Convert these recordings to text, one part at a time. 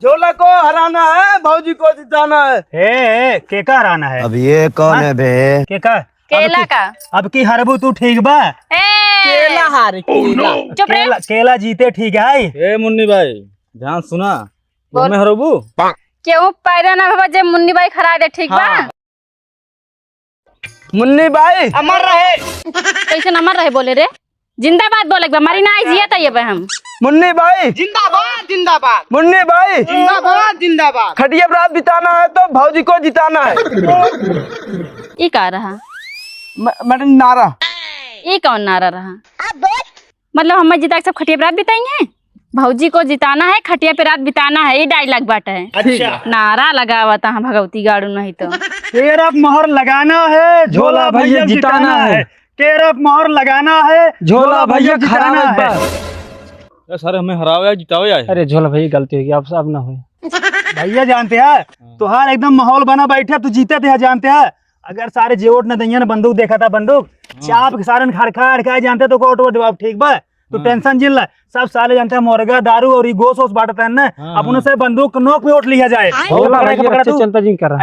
झोला को हराना है, भौजी को जिताना है। के का हराना है? अब ये कौन है बे? के का? केला का। अब की हरबू तू ठीक बा? केला हारे केला। चुप रे। केला जीते ठीक है। ए मुन्नी भाई ध्यान सुना, में हरबू क्यों पैदा ना बाबा जे मुन्नी बाई खरा दे ठीक बा। मुन्नी भाई अमर रहे। कैसे अमर रहे बोले रे? जिंदाबाद बोले बा, मरी ना आई जिया त ये बे हम। मुन्नी भाई जिंदाबाद जिंदाबाद। मुन्नी भाई जिंदाबाद जिंदाबाद। खटिया रात बिताना है तो भौजी को जिताना है। ई का रहा? मैडम नारा। ई कौन नारा रहा? मतलब हम जिता के सब खटिया पे रात बिताएंगे, भौजी को जिताना है, खटिया पे रात बिताना है, ये डायलॉग बाटा है। अच्छा। नारा लगावा था भगवती गाड़ू नहीं तो। केरप मोहर लगाना है, झोला भैया जिताना है। केरप मोहर लगाना है, झोला भैया जिताना है। सर हमें हराओ या जिताओ या। अरे झोला भैया गलती होगी, आप सब ना हुई। भैया जानते हैं तुहार एकदम माहौल बना बैठे, तू जीते थे जानते हैं। अगर सारे जेवट न दैया न बंदूक देखा था, बंदूक चाप के सारे खड़खा जानते तो कोट जवाब ठीक बा। तो टेंशन जिल सब साले जानते हैं, मुर्गा दारू और गोश वोश बांटते हैं ना। अपनों से बंदूक नोक पे उठ लिया जाए।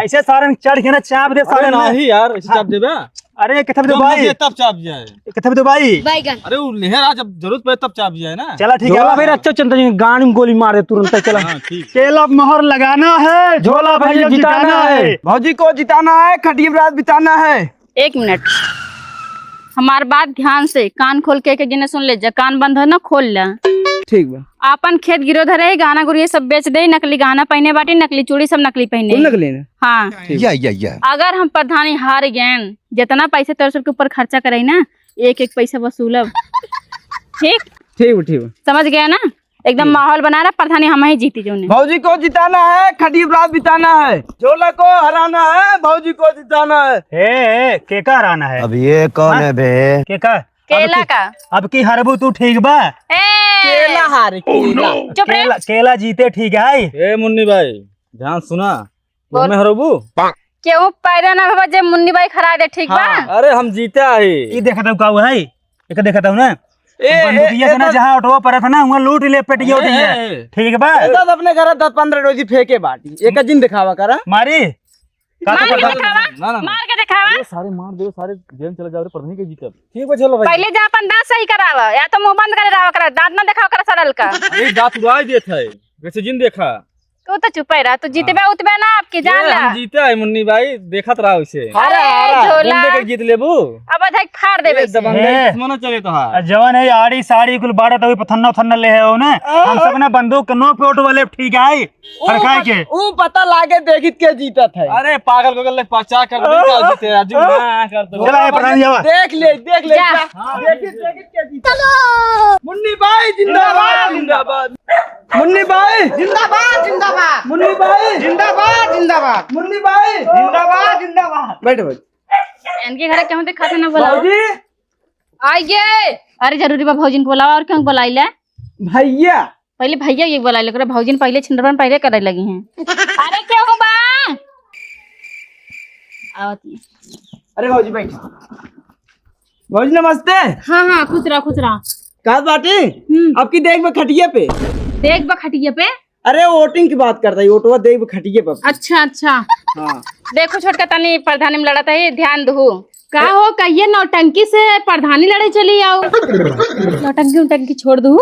ऐसे सारे चढ़ के ना चाप दे सारे नहीं यार, ऐसे चाप देबे। अरे किथे भी तो भाई, तब चाप जाए। किथे भी तो भाई। अरे वो लहरा जब जरूरत पड़े तब चाप जाए ना। चला ठीक है फिर। अच्छा चलता जी गाड़ी में गोली मार दे तुरंत। चला केला मोहर लगाना है, झोला भैया जिताना है। भौजी को जिताना है, खटिया रात बिताना है। 1 मिनट, हमार बात ध्यान से कान खोल के जिन्हें सुन ले, कान बंद है ना खोल ले। ठीक बा। आपन खेत गिरो धरे, गाना गुड़िया सब बेच दे, नकली गाना पहने बाटी, नकली चूड़ी सब नकली पहने। नकली ना? हाँ। या अगर हम प्रधानी हार गए, जितना पैसे तेरे के ऊपर खर्चा करे ना, एक एक पैसा वसूलब। ठीक ठीक समझ गया ना? एकदम माहौल बना रहा, प्रधानी हम ही जीती जो। भौजी को जिताना है, खटिया रात बिताना है। झोला को हराना है, भौजी को जिताना है। के का हराना है? अब ये कौन है बे? के का? केला का। अब की हरबू तू ठीक बा? केला हारे केला। चुप रे। केला जीते ठीक है। ए मुन्नी भाई ध्यान सुना, में हरबू क्यों पैदा ना बाबा जे मुन्नी बाई खरा दे ठीक बा। अरे हम जीते है। ये देखा था का हुआ है, एक देखा था ना बंदूकिया से ना जहाँ उठवा पड़ा था ना, वहाँ लूट ले पेटिया उठी है। ठीक है बा। अपने घर 10-15 रोजी फेंके बाटी, एक दिन दिखावा करा मारी मार के दिखावा, मार के दिखावा। सारे मार दे, सारे जेल चले जाओ, प्रधानी के जीते। ठीक है चलो भाई। पहले जा अपन दांत सही करावा, या तो मुंह बंद करे रहा करा, दांत ना दिखावा करा सरल का। अरे दांत उड़ाई देता है, वैसे जिन देखा। तू तो चुप ही रहा, तू जीते बे उतबे ना आपकी जान ला। हम जीते है मुन्नी भाई, देखत रहा उसे। अरे झोला के जीत लेबू। अब अधक फाड़ देबे। दुश्मन चले तो हां। जवान है आड़ी साड़ी कुल बाड़ा तो पथन्ना ले है ना। हम सब ना बंदूक नो पे उठ वाले ठीक है फड़काए के। वो पता लागे देखित के जीतत है। अरे पागल गोगल ले पचा कर दे जीते राजू ना कर दो। चला प्रधान जावा, देख ले देखित के जीत। चलो मुन्नी भाई जिंदाबाद जिंदाबाद। मुन्नी भाई जिंदाबाद जिंदाबाद। मुन्नी भाई जिंदाबाद जिंदाबाद। मुन्नी भाई जिंदाबाद जिंदाबाद। बैठो इनके घर क्यों दिखा थे ना बुलाओ। भौजी आइए। अरे जरूरी बा भौजी को बुलाओ, और क्यों बुलाइले? भैया पहले भैया ये बुला ले, भौजी ने पहले छिंदरपन पहले करे लगी हैं। अरे क्यों हो बा? आवती। अरे भौजी बैठ। भौजी नमस्ते। हाँ खुश रहा। कहा बाटी आपकी देख में खटिया पे। देख बा खटिया पे। अरे वोटिंग की बात करता है, वोटवा देख में खटिया पे। अच्छा हाँ देखो छोटका तनी प्रधानी में लड़ा था, ध्यान दो। का हो कहिए नौटंकी से प्रधानी लड़े चली आओ। नौटंकी छोड़ दू।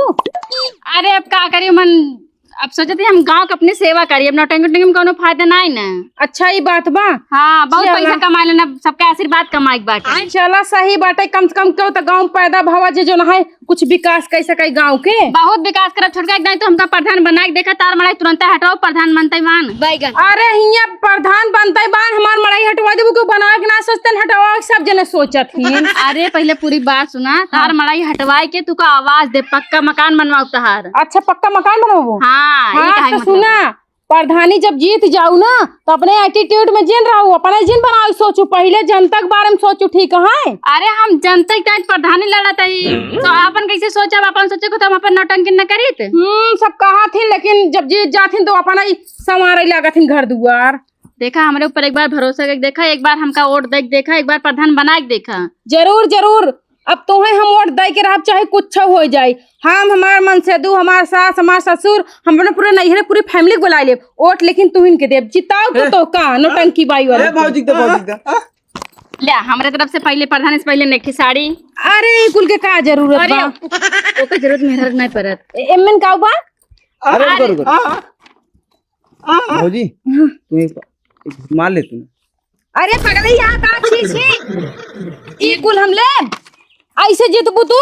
अरे अब का करिए मन, अब सोचे थे हम गांव के अपनी सेवा करिए, अब नौटंकी में कोनो फायदा नहीं ना। अच्छा ये बात बा। हाँ बहुत पैसा कमा लेना, सबका आशीर्वाद कमाई बाटे। चला सही बाटे, कम से कम क्यों तो गांव पैदा भवा जो न है कुछ विकास कर सके गांव के। बहुत विकास कर छोटका एकदम तो हमका प्रधान बना के देखा, तार मड़ाई तुरंत हटाओ, प्रधान बनते मान बैगन। अरे हिया प्रधान बनते बान हमार मड़ाई हटवा देबो, क्यों बना के ना सोचते हटवा सब जने सोचत ही। अरे पहले पूरी बात सुना। तार मड़ाई हटवाए के तू का आवाज दे, पक्का मकान बनवाओ तहार। अच्छा पक्का मकान बनवाओ। हाँ तो सुना, प्रधानी जब जीत जाऊ ना तो अपने एटीट्यूड में जिन रहू, अपने जिन बनाओ सोचू, पहले जनता के बारे में सोचू ठीक है। अरे हम जनता के प्रधानी लड़त है तो अपन कैसे सोचा, अपन सोचे को तो हम अपन नौटंकी न करित। सब कहा थी, लेकिन जब जीत जाथिन तो अपन ही संवारे लागथिन घर दुआर। देखा हमारे ऊपर एक बार भरोसा करके देखा, एक बार हमका वोट देख देखा, एक बार प्रधान बना के देखा। जरूर अब तोहे हम वोट दे के रहब चाहे कुछ हो जाए, हम हमार मन से दू, हमार सास हमार ससुर हम अपने पूरे नैहरे पूरी फैमिली को बुला ले वोट, लेकिन तू इनके देव जिताओ तो का नौटंकी बाई वाला। भौजी तो भौजी तो ले हमारे तरफ से पहले प्रधान से पहले नेठी साड़ी। अरे ई कुल के का जरूरत अरे बा? ओके जरूरत मेहनत नहीं पड़त। एमन का बा? अरे रुको भौजी तू एक मार ले तू। अरे पगले यहाँ का छी छी ई कुल हम ले ऐसे जितबू तू?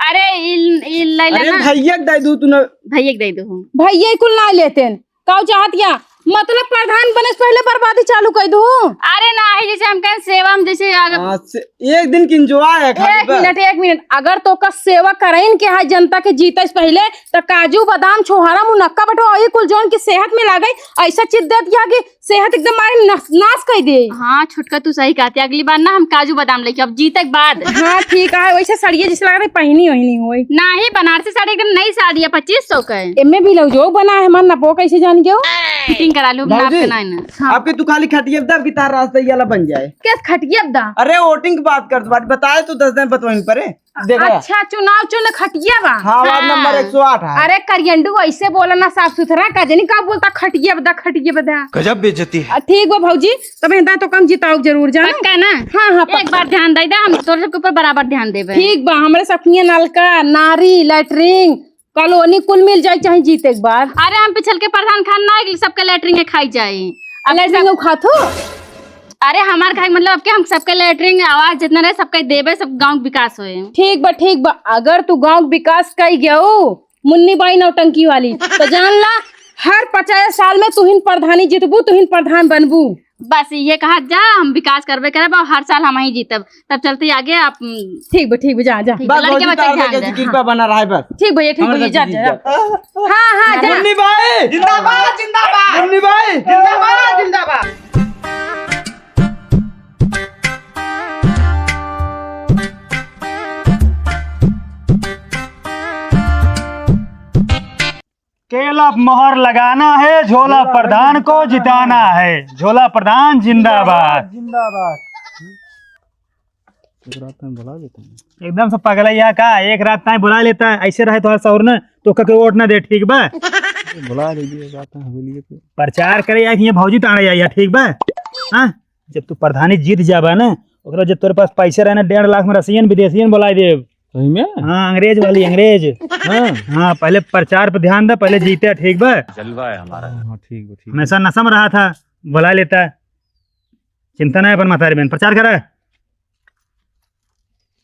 अरे ई ले अरे लेना भैया के दे दू तू न। भैया के दे दो। भैया कुल ना लेते का चाहत या मतलब प्रधान बने से पहले बर्बादी चालू कर दू? अरे नहीं जैसे हम कहें सेवा हम जैसे एक दिन की इंजॉय है खाली बस। एक मिनट अगर तो का सेवा कराइन के है जनता के जीते से पहले तो काजू बादाम छोहारा मुनक्का बटो ये कुल जोन की सेहत में लागई ऐसा चीज दे दिया कि सेहत एकदम मारी नाश कर दे। हाँ छुटका तू सही कहती है, अगली बार ना हम काजू बादाम लेके अब जीते के बाद। हाँ ठीक है वैसे सड़िए जिस लग रही पहनी वही होई नहीं बनारसी साड़ी एकदम नई साड़ी है 2500 का है। एमे भी लो जो बना है मन नपो कैसे जान गयो फिटिंग करा लूं नाप भौजी, के नहीं ना। आपके तू खाली खटिए बता कि तार रास्ता ये वाला बन जाए। क्या खटिया दा? अरे वोटिंग की बात कर बात बताए तू 10 दिन बतवाइन परे देखा। अच्छा चुनाव चुन खटिया बा? हाँ वार्ड नंबर 108 है। अरे करियंडू ऐसे बोला ना साफ सुथरा का जनी का बोलता खटिया बता खटिया बता। गजब बेइज्जती है। ठीक बा भौजी तब हिंदा तो कम जिताओ जरूर जाना। पक्का ना? हाँ हाँ एक बार ध्यान दे दे हम तोरे सबके ऊपर बराबर ध्यान देबे। ठीक बा हमरे सपनिया नलका नारी लैट्रिन कॉलोनी कुल मिल जाए चाहे जीते के बाद। अरे हम पिछल के प्रधान खान ना है कि सबके लेटरिंग के खाई जाए। लैट्रिन खातो? अरे हमार खाए मतलब अब के हम सबके लेटरिंग आवाज जितना रहे सबके देबे सब गांव के विकास होए। ठीक बा अगर तू गांव विकास कर गया मुन्नी बाई नौटंकी वाली तो जान ला हर 50 साल में तुहिन प्रधानी जीतबू तुहिन प्रधान बनबू। बस ये कहा जा हम विकास करबे करब और हर साल हम ही जीतब। तब चलते आगे आप ठीक बा जा जा। ठीक है, बस लड़के भौजी बच्चे तार ध्यान के दे। कृपा बना रहा है बस। ठीक भैया ठीक भैया जा जा। हाँ हाँ जा। मुन्नी भाई जिंदाबाद जिंदाबाद। मुन्नी भाई जिंदाबाद जिंदाबाद। केला मोहर लगाना है, झोला प्रधान को जिताना है। झोला प्रधान जिंदाबाद जिंदाबाद। एकदम से पगला यहाँ का एक रात ताई बुला लेता है ऐसे रहे तो सौर न तो कके वोट न दे ठीक बा। बुला लीजिए प्रचार करे या भौजी ताड़े या ठीक बा। हाँ जब तू प्रधानी जीत जाबा ना ओकरा जब तोरे पास पैसे रहना 1.5 लाख में रसियन विदेशियन बुलाई दे। सही में? हाँ अंग्रेज वाली अंग्रेज। हाँ पहले प्रचार पे ध्यान दे पहले जीते ठीक बा। जलवा है हमारा। हाँ ठीक है ठीक। हमेशा नशा में रहा था बुला लेता चिंता नहीं अपन मातारी बहन प्रचार करा।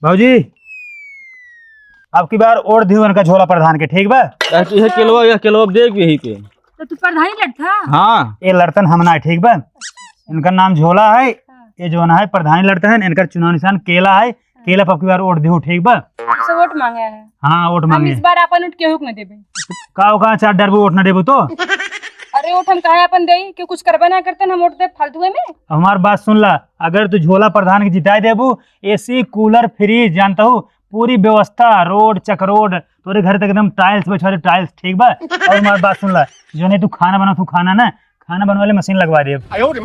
भाजी अब की बार और दी उनका झोला प्रधान के ठीक बा। यह केलवा देख भी यहीं पे। तो तू प्रधानी लड़ता? हाँ ये लड़तन हमना है ठीक बा। इनका नाम झोला है ये जो है प्रधानी लड़ता है इनका चुनाव निशान केला है। केला पर अब की बार वोट दी ठीक बा। से वोट मांगे है हाँ वोट हम मांगे इस बार अपन वोट केहू न देबे। का चार डर वोट न देबो तो। अरे वोट हम काहे अपन देई कि कुछ करबे ना करते हम वोट दे फालतू में। हमार बात सुन ला अगर तू झोला प्रधान के जिताई देबू एसी कूलर फ्रिज जानता हूँ पूरी व्यवस्था रोड चकरोड तोरे घर तक एकदम टाइल्स पे टाइल्स ठीक बा। और हमार बात सुन ला जो नहीं तू खाना बना तू खाना ना खाना बनने वाले मशीन लगवा दे। तोरे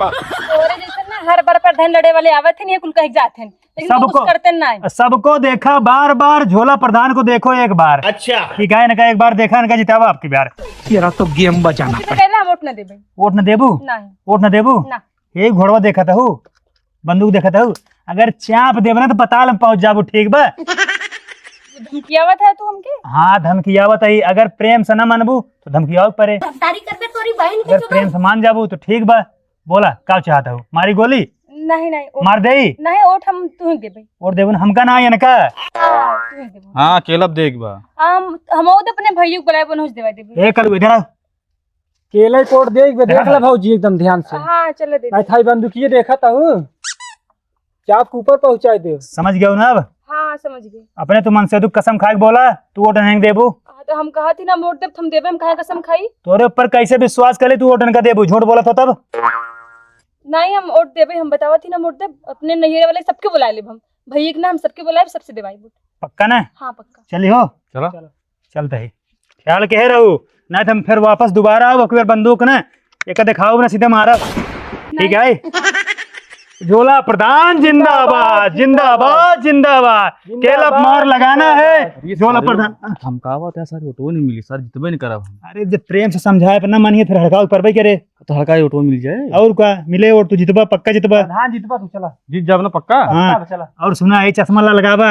जैसे ना हर बार प्रधान लड़े वाले आवत हैं ये कुल कह जाते हैं लेकिन वो कुछ करते ना। सबको देखा बार बार झोला प्रधान को देखो एक बार। अच्छा ठीक है इनका एक बार देखा इनका जितावा आपकी बार। तेरा तो गेम बचाना तो कहला हम वोट न देबे। वोट न देबू नहीं वोट न देबू ना। एक घोड़वा देखा था हूँ बंदूक देखा था हूँ अगर चाप देबे ना तो पताल में पहुंच जाबू ठीक बा। धमकियावत है तू हमके? हाँ धमकियावत है अगर प्रेम से न मानबू तो धमकियाव परे अगर प्रेम से मान जाबू तो ठीक बा। बोला का चाहता हूँ मारी गोली नहीं नहीं मार दे नहीं वोट हम तू ही देबे। और देबू हमका ना इनका तू ही देबे। हाँ केला देख बा। हम वो अपने भैया को बुलाए बनोज देवा देबे। एक कल इधर केला कोट देख ला भाजी एकदम ध्यान से। हां चलो दे। थाई बंदूकिये देखा था चाप के ऊपर पहुंचाई दे। समझ गए ना अब। हां समझ गए। अपने तू मन से तू कसम खा के बोला तू वोट नहीं देबू तो हम कहा थी ना वोट देब हम देबे हम कहा कसम खाई। तोरे ऊपर कैसे विश्वास करे तू वोट नहीं देबू झूठ बोला था तब। नहीं हम वोट देबे हम बतावा थी ना वोट देब अपने नैहरे वाले सबके बुला लेब हम भैया के ना हम सबके बुलाए सबसे देवाई वोट। पक्का ना? हाँ पक्का। चली हो चलो चलते ही ख्याल कह रहू ना तो हम फिर वापस दोबारा आओ बंदूक ना एक दिखाओ ना सीधे मारा ठीक है। झोला प्रधान जिंदाबाद जिंदाबाद जिंदाबाद। केला मोहर लगाना है झोला प्रधान। हम कहा बात है सर, ऑटो नहीं मिली सर, जितबे नहीं करा हम। अरे जब प्रेम से समझाए पर ना मानिए फिर हड़काओ पर भाई करे तो हल्का ही ऑटो मिल जाए। और क्या मिले और तू जितबा पक्का जितबा। हाँ जितबा तू चला जीत जाओ ना पक्का। हाँ चला और सुना ये चश्मा ला लगावा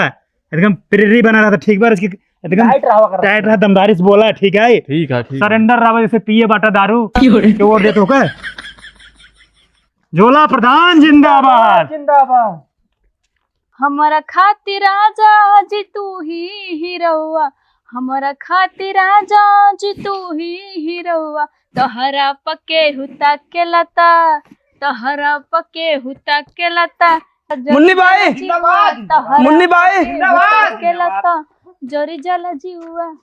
एकदम प्रेरी बना रहा था ठीक बार इसकी एकदम टाइट रहा कर टाइट रहा दमदारी से बोला ठीक है ठीक है ठीक है। सरेंडर रहा जैसे पिए बाटा दारू के वोट देते हो क्या। झोला प्रधान जिंदाबाद जिंदाबाद। हमारा खातिर राजा जी तू ही हीरोवा, हमारा खातिर राजा जी तू ही हीरोवा। तोहरा पके हुता के लता, तोहरा पके हुता के लता। मुन्नी भाई मुन्नी भाई के लता जोरी जला जीवा,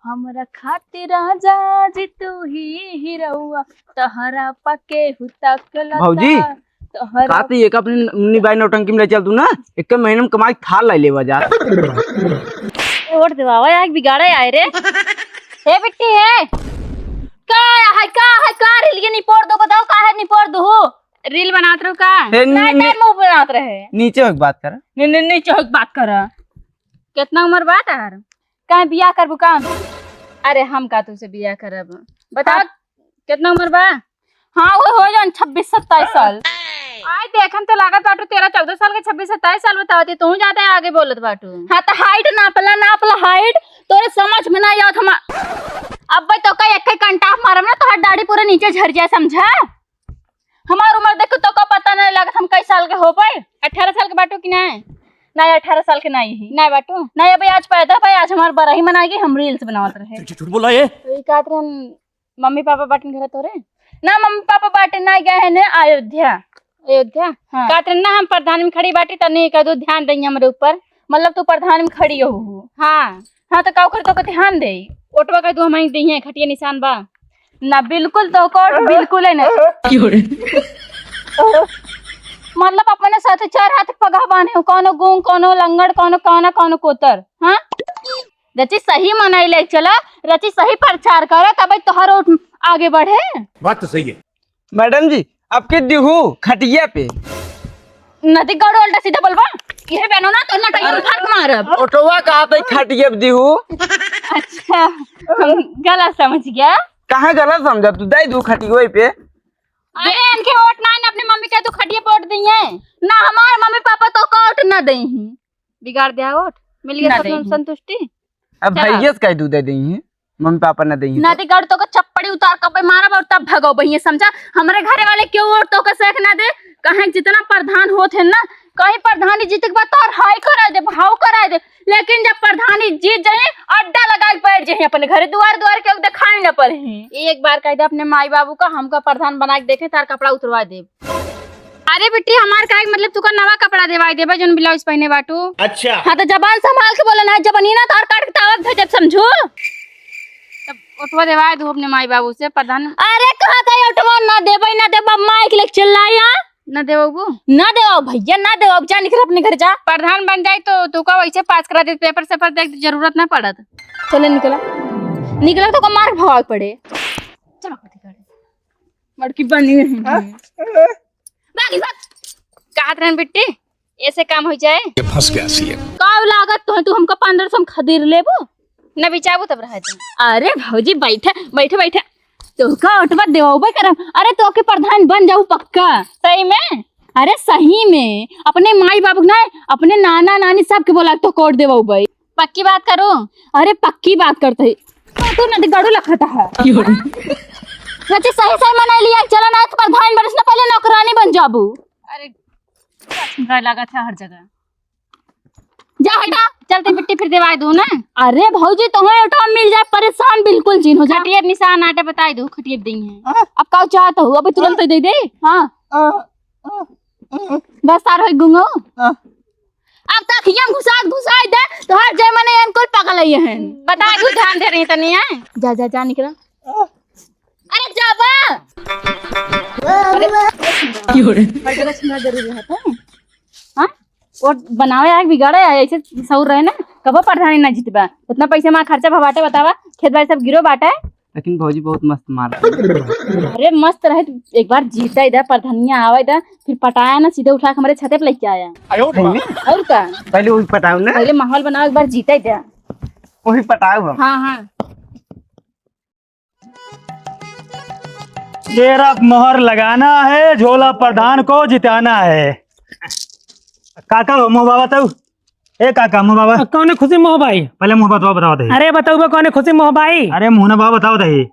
हमरा खातिर राजा जी तू ही हीरोवा। तोहरा पके हुता के लता। भौजी, तोहरा कहते एक अपने मुन्नी भाई नौटंकी में ले चल तू ना, एक महीने में कमाई थाल ला ले बाजार। वोट दिवावा यार बिगाड़े आए रे। हे बिट्टी है का रील के निपोड़ दो, बताओ का है निपोड़ दो। रील बनात रहो का नाइट में बनात रहे। नीचे एक बात कर नहीं चौक बात कर। कितना उम्र बात है कहीं बियाह करबू का। अरे हम का तुझसे बियाह करब बताओ कितना उम्र बा। हाँ वो हो जान 26-27 साल। आय देखम तो लागत बाटू 13-14 साल के 26-27 साल बतावती तू ज्यादा आगे बोलत बाटू। हाँ तो हाइट नापला हाइट तोरे समझ में ना आवत। हम अब तो का एक कंटा मारम ना तो दाढ़ी पूरा नीचे झड़ जाए समझा। हमार उम्र देख तो का पता नहीं लागत हम कई साल के हो पाए। 18 साल के बाटू कि नहीं 18 साल के नहीं बाटू नहीं। अभी आज पैदा भाई आज हमार बरही मनाएगी हम रील्स बनावत रहे। झूठ बोला ये। मम्मी पापा बाटन घर तोरे ना मम्मी पापा बाटे ना गए हैं अयोध्या। हाँ। कातरन ना हम प्रधान में खड़ी बाटी तने कदो ध्यान देंगे हमारे ऊपर। मतलब तू प्रधान में खड़ी हो। हाँ तो काउ कर तो ध्यान दे। ओटवा का तू हमारी दी है खटिया निशान बा ना बिल्कुल तो कोट बिल्कुल है ना। मतलब अपने साथ 4 हाथ पगा बांधे हो कोनो गूंग कोनो लंगड़ कोनो काना कोनो कोतर। हाँ रची सही मनाई ले चला रची सही प्रचार करे तब तोहर आगे बढ़े। बात तो सही है। मैडम जी आपके दिहू खटिया पे नदी गड़ो उल्टा सीधा बोलबा ये बनो ना तो ना टाइम फर्क मारब। ऑटोवा कहा था खटिया पे दिहू। अच्छा हम गलत समझ गया। कहाँ गलत समझा तू दे दू खटिया पे। अरे इनके वोट ना अपनी मम्मी के तो खटिया पे वोट दी है ना हमारे मम्मी पापा तो कोट ना दे ही बिगाड़ दिया वोट मिल गया तो संतुष्टि। अब भैया का दूध दे दी है मम्मी पापा ना दी नदी गढ़ तो का चप्पड़ी उतार कब मारा और तब भगो भैया समझा। हमारे घरे वाले क्यों वोट तो का सेख ना दे कहीं जितना प्रधान होते ना कहीं प्रधानी जीत के बाद तो हाई करा दे भाव करा दे। लेकिन जब प्रधानी जीत जाए अड्डा लगा के बैठ जाए अपने घरे द्वार के दिखाई न पड़े। एक बार कह दे अपने माई बाबू का हमका प्रधान बना के देखे तार कपड़ा उतरवा दे। अरे बेटी हमार का मतलब तू का नवा कपड़ा देवाई देबा जन ब्लाउज पहने बाटू। अच्छा हाँ तो जबान संभाल के बोला ना जबानी ना तार काट के तावत भेजब समझो। तब उठवा देवाई दो अपने माई बाबू से प्रधान। अरे कहा था उठवा ना देबई ना देबा माइक लेके चिल्लाया ना देवो भैया ना देवो जा निकल अपने घर जा। प्रधान बन जाए तो तू का वैसे पास करा दे पेपर से पर देख जरूरत ना पड़त। चले निकला तो का मार भाग पड़े। चलो मड़की बनी है बाकी बात कहत रहन बेटी ऐसे काम हो जाए। फंस गया सी का लागत तो तू हमको 1500 खरीद लेबो न बिचाबो तब रह जा। अरे भौजी बैठे तो का उठवा देवो करम। अरे तो के प्रधान बन जाऊ पक्का सही में। अरे सही में अपने माई बाबू ना अपने नाना नानी सब के बोला तो कोड देवो भाई पक्की बात करो। अरे पक्की बात करते तो न गड़ू लखता है सच्ची सही मना लिया। चलो ना तो प्रधान बरस ना पहले नौकरानी बन जाबू। अरे लगा था हर जगह जा हटा चलते मिट्टी फिर देवाई दू ना। अरे भौजी तुम्हें उठा मिल जाए परेशान बिल्कुल चीन हो जाए। खटिया निशान आटे बताई दो खटिया दी है अब का चाहता हूँ अभी तुरंत दे दे। हाँ बस सार हो गुंगो अब तक हम घुसा दे तो हर जय मने इनको पकड़ लिए हैं। बता दू ध्यान दे रही तनी है जा निकला। अरे जाबा जरूरी है हाँ वो बनावे यार बिगाड़े ऐसे सौर रहे ना कब प्रधानी ना जीतबा उतना पैसे माँ खर्चा भवाटे बतावा खेत बाड़ी सब गिरो बाटा लेकिन भौजी बहुत मस्त मारती। अरे मस्त रहे तो एक बार जीता इधर प्रधानिया आवा इधर फिर पटाया ना सीधे उठा के हमारे छते पे लेके आया। और का पहले वही पटाऊ ना, पहले माहौल बनाओ, एक बार जीता इधर। वही पटाऊ हम। हाँ हाँ तेरा मोहर लगाना है, झोला प्रधान को जिताना है। काका मुँह बाबा तू, ए काका मुँह बाबा कौन खुशी मोह भाई? पहले मुँह बताओ बताओ दही। अरे बताओ कौन खुशी मोह भाई? अरे मुँह ना बाबा बताओ दही।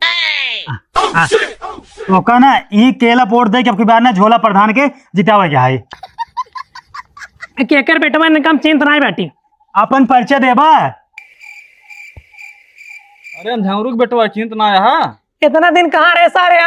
तो का ना ई केला पोट दे कि अब की बार ना झोला प्रधान के जितावे क्या है। केकर बेटवा ने काम चिंत नहीं बैठी। अपन परिचय देबा। अरे हम झांगरू के बेटवा चिंत ना आया। इतना दिन कहाँ रहे सारे?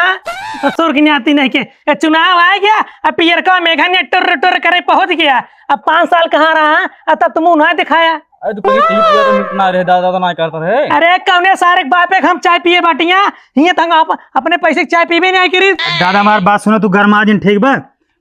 ससुर की आती नहीं के चुनाव आ गया, अब पियर का मेघा ने टुर टुर करे पहुंच गया। अब 5 साल कहाँ रहा, तब तुम उन्हें दिखाया। अरे तो कोई टीप या तो मिट ना रहे, दादा ना करता रहे। अरे कौने सारे बापे हम चाय पिए बाटिया हिये तंग अपने पैसे की चाय पीबे नहीं करी। दादा हमारी बात सुनो, तू घर में आज ठीक बा।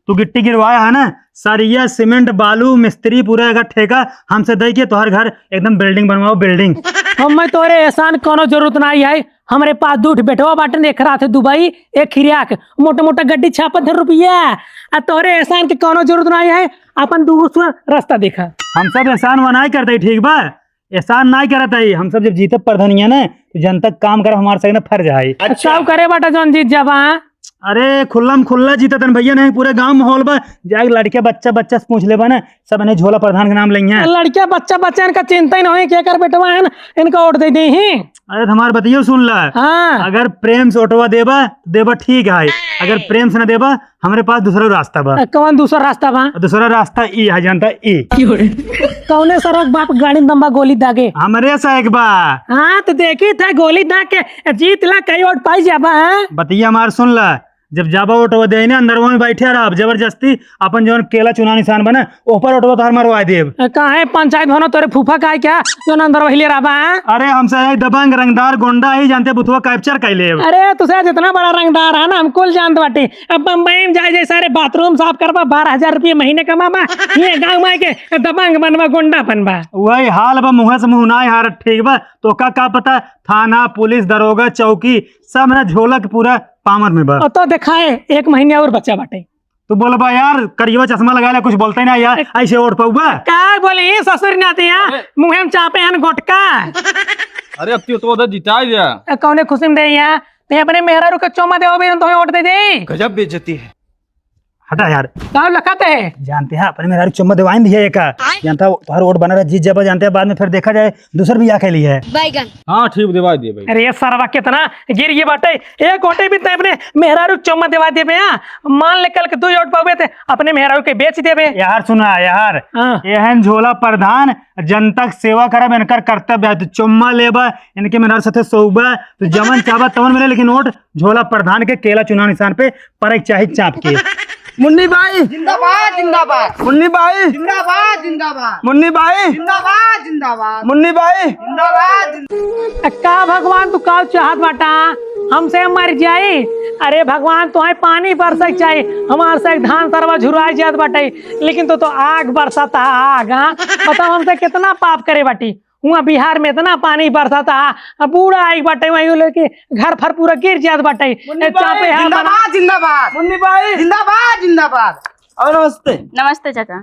तू गिट्टी गिरवाया है ना, सरिया सीमेंट बालू मिस्त्री पूरा अगर ठेका हमसे दे के तोहर घर एकदम बिल्डिंग बनवाओ बिल्डिंग। हमें तोरे एहसान कोनो जरूरत नहीं है। हमारे पास 2 बेटवा बाटन, एक रहा थे दुबई, एक खिरियाक, मोटा मोटा गड्डी 56 रुपया। तोरे एहसान के कोनो जरूरत नहीं है। अपन दूसरा रास्ता देखा। हम सब एहसान वनाई करते ठीक बा, एहसान नहीं करता ही। हम सब जब जीते प्रधानिया ना तो जनता काम कर हमारे सही ना फर्ज है। अच्छा करे बाटा जौन जीत जाबा। अरे खुल्लम खुल्ला जीता तन भैया नहीं, पूरे गांव माहौल बा। जाके लड़के बच्चा से पूछ ले बा ना, सब इन्हें झोला प्रधान के नाम लेंगे। लड़किया बच्चा इनका चिंता ही नहीं है, क्या कर बेटवा है ना इनका वोट दे दी ही। अरे हमारे बताइए सुन ला। हाँ अगर प्रेम से ओटवा देबा ठीक है, अगर प्रेम से न देबा हमारे पास दूसरा रास्ता बा। कौन दूसरा रास्ता बा? दूसरा रास्ता ई है, जानता ई कौने सड़क बाप गाड़ी में दम्बा गोली दागे? हमरे से एक बा। हाँ तो देखी था गोली दाग के जीत ला, कई वोट पाई जाबा। बताइए हमारे सुन ला, जब जाबा ओटवा दे ना अंदरवा में बैठे रहा जबरदस्ती अपन जौन केला चुना निशान बना ऊपर ओटवा तो मरवा देव। कहे पंचायत भवन तोरे फूफा का क्या जो अंदर वही रहा बा? अरे हमसे दबंग रंगदार गोंडा ही जानते बुथवा कैप्चर कर ले। अरे तुझे जितना बड़ा रंगदार है ना हम कुल जानते बाटे। अब बम्बई में जाए सारे बाथरूम साफ करवा 12,000 रुपये महीने कमाबा, ये गाँव में के दबंग बनवा गोंडा बनवा। वही हाल बा, मुँह से मुँह ना हार ठीक बा। तो का पता थाना पुलिस दरोगा चौकी सब ना झोला के पूरा पामर में बा। तो दिखाए 1 महीने और बच्चा बाटे। तू बोल बा यार करियो चश्मा लगा ले, कुछ बोलते ना यार, ऐसे ओढ़ पाऊबा। क्या बोले ससुर नाती है मुँह में चापे हैं गोटका। अरे अब तो उधर जिता दिया। कौने खुशी में दे या ते अपने मेहरा रुक चोमा दे भी तो वोट दे दे। गजब बेइज्जती है। हटा यार, कहाँ लखाते है? जानते हैं अपने मेरा चुम्मा दिवाइन दिया एक जानता हर वोट बना रहा जीत जाबा, जानते हैं बाद में फिर देखा जाए दूसर भी आके लिए है। हाँ ठीक दिवा दिए भाई। अरे ये सरवा कितना गिर ये बाटे, एक ओटे भी अपने मेहरारू चम्मा दिवा दे बे। मान ले कल के 2 वोट पावे थे अपने मेहरारू के बेच देबे। यार सुना यार, हाँ। एहन झोला प्रधान जनता के सेवा करब इनकर कर्तव्य है। तो चुम्मा लेबा इनके मेहरारू साथे सोबा तो जमन चाहबा तमन मिले, लेकिन वोट झोला प्रधान के केला चुनाव निशान पे पर चाहिए चाप के। मुन्नी भाई जिंदाबाद जिंदाबाद। मुन्नी भाई जिंदाबाद जिंदाबाद। मुन्नी भाई जिंदाबाद जिंदाबाद। मुन्नी भाई जिंदाबाद। का भगवान तू का चाहत बाटा हमसे मर जाए? अरे भगवान तुम्हें पानी बरसक चाहिए, हमारे से धान सरवा झुरा जात बाटे, लेकिन तो आग बरसाता आग। हाँ बताओ हमसे कितना पाप करे बाटी। वहाँ बिहार में इतना पानी बरसाता पूरा आई बाटे, वही लेके घर फर पूरा गिर जात बाटे। चापे है जिंदाबाद जिंदाबाद। मुन्नी भाई जिंदाबाद जिंदाबाद। और नमस्ते। नमस्ते चाचा।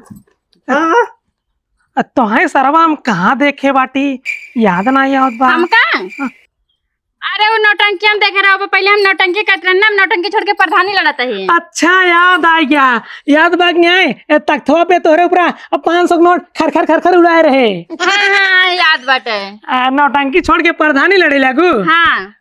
तुम्हें सरवा हम कहाँ देखे बाटी, याद ना याद बा? हम का? अरे वो नौटंकी हम देखे रहे, पहले हम नौटंकी करते रहे ना, हम नौटंकी छोड़ के प्रधानी लड़ाते ही। अच्छा याद आ गया, याद बाग नहीं तख्तवा पे तोहरे ऊपर 500 नोट खर खर उड़ाए रहे। हाँ याद बाटे। नौटंकी छोड़ के प्रधानी लड़े लागू। हाँ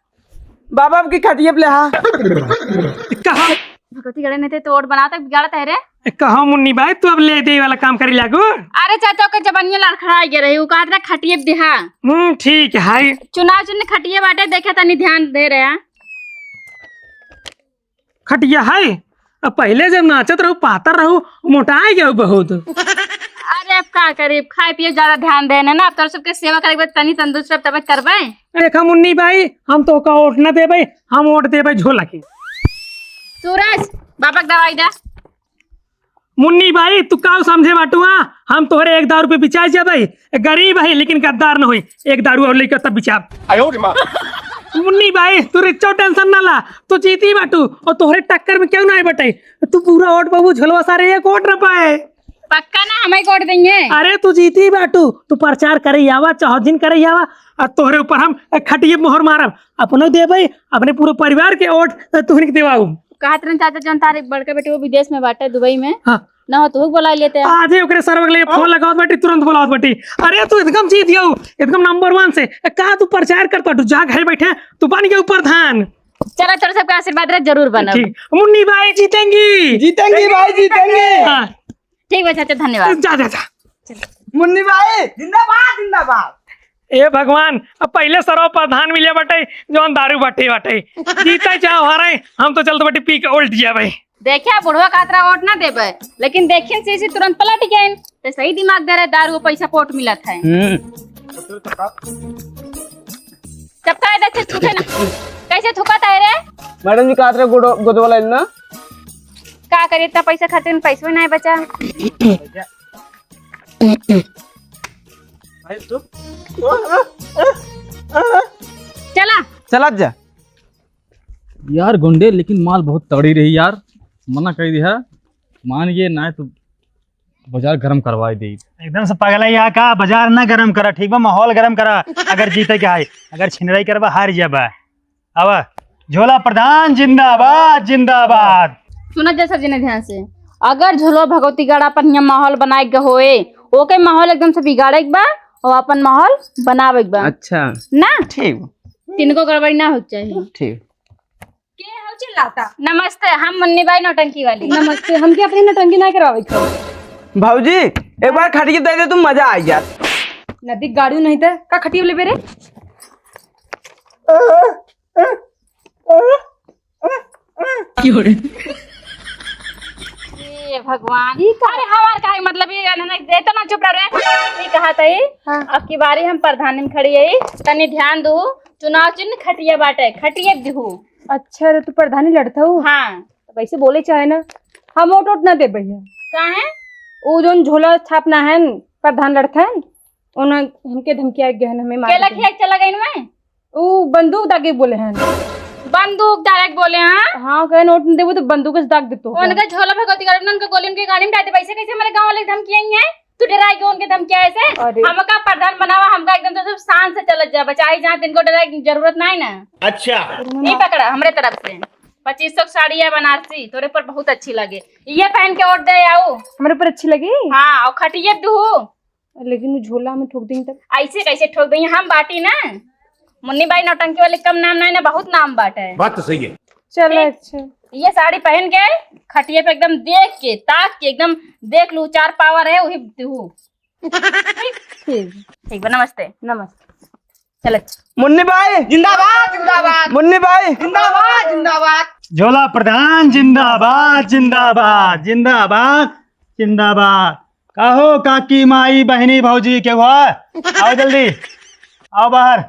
बाबा की खटिया पे हाँ कहा भगवती गड़े नहीं थे तो वोट बना तक बिगाड़ता है रे। कहा मुन्नी भाई तू अब ले दे वाला काम करी लागू। अरे चाचा के जबनिया लड़खड़ा गए रही, कहा था खटिए दिहा। ठीक है। चुनाव चिन्ह खटिए बाटे, देखे तनी ध्यान दे रहे हैं। खटिया है पहले जब नाचत रहू पातर रहू मोटा गया बहुत। अरे अब का करीब खाए पिए ज्यादा ध्यान देने ना, अब तो सबके सेवा करे तनी तंदुरुस्त तब करबे। देखा मुन्नी भाई हम तो का वोट न देबे, हम वोट देबे झोला के। सूरज बाबा दवाई दे। मुन्नी भाई तू का समझे बाटुआ, हम तोहरे 1 दारू पे बिचाए जाबे, गरीब है लेकिन गद्दार न होई, 1 दारू और लेकर तब बिचा। मुन्नी भाई तू रिच्चो टेंशन ना ला, तू जीती बाटू और तोहरे टक्कर में क्यों ना आए बटे, तू पूरा वोट बाबू झलवा सारे एक वोट न पाए। पक्का ना हमें कोट देंगे। अरे तू जीती बाटू, तू प्रचार करे आवा चौहदिन करे आवा और तोहरे ऊपर हम खटिए मोहर मारब, अपनो दे भाई अपने पूरे परिवार के वोट तुहनी के देवाऊ। कहा तरन चाचा जन तारे बड़का बेटे वो विदेश में बाटे दुबई में, हाँ ना हो तो बुला लेते हैं। आजे ओकरे सर्व के लिए फोन लगावत बाटी, तुरंत बुलावत बाटी। अरे तू एकदम जीत गयो, एकदम नंबर 1 से। कहा तू प्रचार कर तू जा घर बैठे, तू बन गया प्रधान। चलो तोरे सबका आशीर्वाद रहे, जरूर बनब। ठीक, मुन्नी भाई जीतेंगी। जीतेंगे भाई जीतेंगे। हाँ, ठीक है चाचा, धन्यवाद। जा जा जा। मुन्नी भाई जिंदाबाद जिंदाबाद। ए भगवान, अब पहले सर्व प्रधान मिले बटे जौन दारू बटे बटे, जीते चाहे हारे हम तो चलते बटे पी के उल्ट जा भाई। देखिए बुढ़वा कातरा वोट ना देबे, लेकिन देखिए सीसी तुरंत पलट गए तो सही दिमाग दे रहे, दारू पैसा पोट मिलत है। चपका दे छूटे ना, कैसे थुकत है रे? मैडम जी कातरे गोदवाला ना का करिए, इतना पैसा खातिर पैसा नहीं बचा। चला चला जा यार गुंडे, लेकिन माल बहुत तगड़ी रही यार, मना कर दिया, मान ये ना तो बाजार गरम करवा दे। एकदम से पगला यहाँ का बाजार ना गरम करा, ठीक बा, माहौल गरम करा। अगर जीते क्या है, अगर छिनराई करबा हार जाबा। अब झोला प्रधान जिंदाबाद जिंदाबाद। सुना जा सब जने ध्यान से, अगर झोलो भगवती गढ़ अपन यहाँ माहौल बनाए के होए, ओके माहौल एकदम से बिगाड़े के बा और अपन माहौल बनावे के बा। अच्छा ना ठीक तिनको गड़बड़ी ना हो चाहिए। ठीक। के हो चिल्लाता? नमस्ते, हम मुन्नी बाई नौटंकी वाली। नमस्ते, हम क्या अपनी नटंकी ना करवावे छो? भाऊजी एक बार खटिए दे दे, तुम मजा आ गया। नदी गाड़ी नहीं था का खटिया ले बेरे? ये भगवान, अरे हमार का मतलब ये ना दे तो ना, चुप रह रे। ये कहा था ये, अब की बारी हम प्रधान में खड़ी है, तनी ध्यान दो, चुनाव चिन्ह खटिया बाटे, खटिए दिहू। अच्छा रे, तू प्रधानी लड़ता हूँ? हाँ तो वैसे बोले चाहे ना, हम वोट वोट ना दे भैया। का है वो जोन झोला छापना है प्रधान लड़ता है, उन्हें हमके धमकिया गए हमें मार केला के। खेत चला गई में वो बंदूक दागे बोले हैं। बंदूक डायरेक्ट बोले। हाँ हाँ कहे नोट नहीं देबो तो बंदूक से दाग देतो। उनका झोला भगवती गाड़ी उनका गोली उनकी गाड़ी में डालते, पैसे कैसे हमारे गांव वाले धमकी आई है? तू डराई क्यों उनके धमकी ऐसे? अरे। हमका प्रधान बनावा, हमका एकदम तो सब शान से चलत जा, बचाई जहाँ तिनको डराई की जरूरत नहीं ना। अच्छा नहीं पकड़ा हमरे तरफ से 2500 साड़ी है बनारसी, तोरे पर बहुत अच्छी लगे, ये पहन के वोट दे आओ। हमारे पर अच्छी लगी, हाँ और खटिए दू, लेकिन वो झोला में ठोक देंगे तब। ऐसे कैसे ठोक देंगे, हम बाटी ना। मुन्नी बाई नौटंकी वाले कम नाम नहीं ना, बहुत नाम बाटे है। बात तो सही है। चलो अच्छा। ये साड़ी पहन के खटिए पे एकदम देख के ताक के एकदम देख लू, 4 पावर है वही दू। ठीक बा, नमस्ते। नमस्ते। चल मुन्नी भाई जिंदाबाद जिंदाबाद। मुन्नी भाई जिंदाबाद जिंदाबाद। झोला प्रधान जिंदाबाद जिंदाबाद जिंदाबाद जिंदाबाद। कहो काकी माई बहनी भौजी के हुआ, आओ जल्दी आओ बाहर।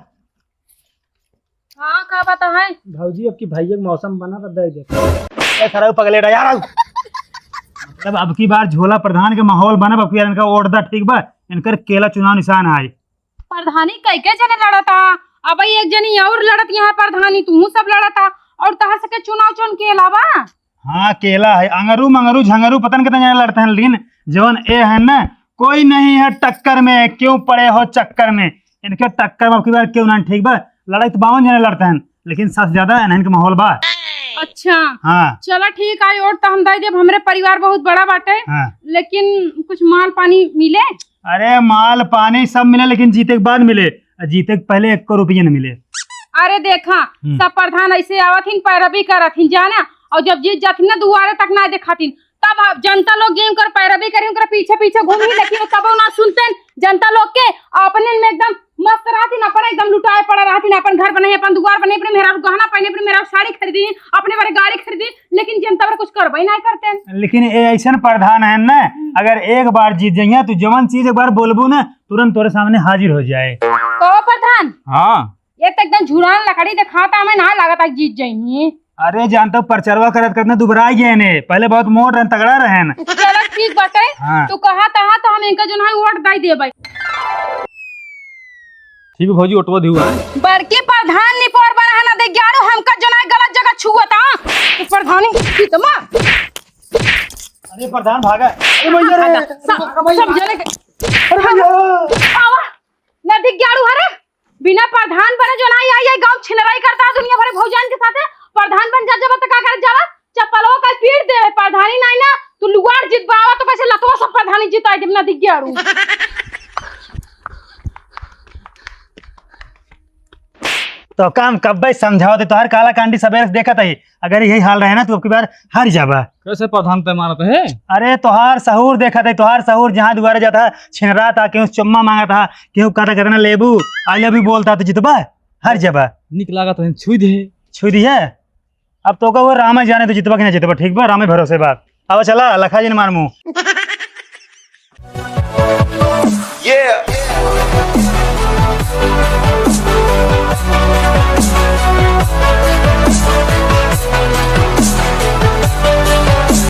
हाँ का पता है भौजी अब की भैया मौसम बना तो दे दे खरा पगलेटा यार। मतलब अब की बार झोला प्रधान के माहौल बना, अब की बार इनका वोट दा, ठीक बा, इनकर केला चुनाव निशान आए। प्रधानी कई के जने लड़ा था, अब एक जनी और लड़त यहाँ प्रधानी, तू सब लड़ा था और तहर सके चुनाव चुन के अलावा। हाँ केला है, अंगरू मंगरू झंगरू पता नहीं कितना लड़ते हैं, लेकिन जवन ए है ना, कोई नहीं है टक्कर में, क्यों पड़े हो चक्कर में, इनके टक्कर में अब की बार क्यों ना, ठीक बा। लड़ाई तो 52 जने लड़ते हैं, लेकिन सबसे ज्यादा इनके माहौल बा। अच्छा हाँ चलो ठीक है, और तो हम दे देब, हमरे परिवार बहुत बड़ा बाटे, हाँ। लेकिन कुछ माल पानी मिले। अरे माल पानी सब मिले, लेकिन जीते के बाद मिले, जीते के पहले 1 रुपया न मिले। अरे देखा सब प्रधान ऐसे आवथिन पैरवी करथिन जाना, और जब जीत जाथिन ना दुआरे तक ना देखाथिन, तब जनता लोग गेम कर पैरवी करें, उनका पीछे पीछे घूमी, लेकिन तब ना सुनते जनता लोग के, अपने में एकदम मस्त रहती, अपन एकदम लुटाए पड़ा रहती, अपन घर बने, अपन दुआर बने, अपने मेरा गहना पहने, अपने मेरा साड़ी खरीदी, अपने बारे गाड़ी खरीदी, लेकिन जनता पर कुछ करवाई नहीं करते। लेकिन ऐसा प्रधान है ना, अगर एक बार जीत जाइए तो जवन चीज एक बार बोलबू ना, तुरंत तोरे सामने हाजिर हो जाए। कहो प्रधान, हाँ ये तो एकदम झुरान लकड़ी दिखाता, हमें ना लगा जीत जाइए। अरे जानता हूँ परचरवा करत करना दुबरा गए ने, पहले बहुत मोट रहे, तगड़ा रहे न। चलो ठीक बाटे, हाँ। तू कहा तहा तो हम इनका जो है वोट दाई देबै। ठीक है भौजी ऑटो दिहुआ बड़की प्रधान नि पर बना ना दे ग्यारो हमका जो ना गलत जगह छुअता तो प्रधानी कितमा अरे प्रधान भागा सब जने आवा नदी ग्यारो हरे बिना प्रधान बने जो ना आई गांव छिनराई करता है दुनिया भरे भौजान के साथ प्रधान बन जा जब तक का कर जावा चप्पलों का पीट दे प्रधानी नहीं ना तू लुगाड़ जितबावा तो कैसे लतवा सब प्रधानी जिताई दे नदी ग्यारो तो काम कब भाई समझाओ दे तोहार काला कांडी सवेरे से देखा था अगर यही हाल रहे ना तो अब की बार हार जाबा। कैसे प्रधान तय मारत है? अरे तोहार सहूर देखा था तोहार सहूर जहाँ दुआरे जाता छिनरा था क्यों चुम्मा मांगा था क्यों कहता कहता ना लेबू आई लव यू बोलता तो जितबा हार जाबा। निक लागा तो छुई दे छुई दी है अब तो का वो रामा जाने तो जितबा कि ना जितबा ठीक बा रामे भरोसे बात अब चला लखा जी ने मार मुँह